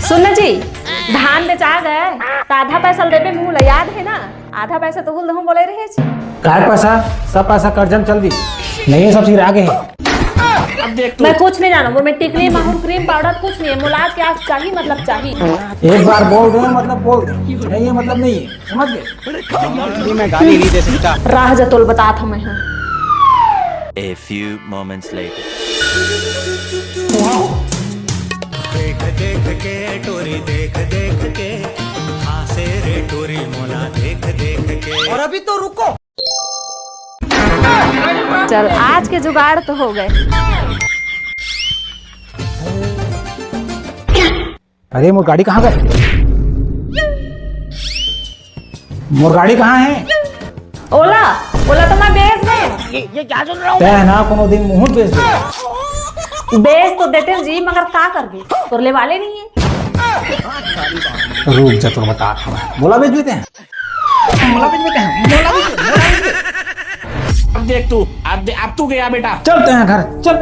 सुन जी, धान बेचा गए तो आधा पैसा देवे मुँह याद है ना? आधा पैसा तो हम बोले रहे छी। काय पैसा? सब पैसा कर्जन चल दी नहीं है, सब चीज आगे है। अब देख तू। मैं कुछ नहीं जाना, वो मैं टिकली माहौर क्रीम पाउडर कुछ नहीं है, मुलाज के आज चाहिए मतलब चाहिए। एक बार बोल रहे हैं मतलब बोल दे, नहीं है मतलब नहीं है, समझ गए? मैं गाली नहीं दे सकता। राह जतोल बता था मैं। A few moments later. देख देख के टोरी देख देख के हासे रे टोरी मोला देख देख के। और अभी तो रुको। चल आज के जुगाड़ तो हो गए। अरे मोर गाड़ी कहाँ गए? मोर गाड़ी कहाँ है? ओला ओला तो मैं बेच दे। ये क्या सुन रहा हूँ? तय ना कोनो दिन मुंह बेच दे। बेच तो देते जी, मगर का कर दे, तोरले वाले नहीं है। रुक जा तो बता, मोला बेच देते हैं, मोला बेच देते हैं, मोला बेच देते हैं। अब देख तू, अब तू गया बेटा। चलते हैं घर, चल।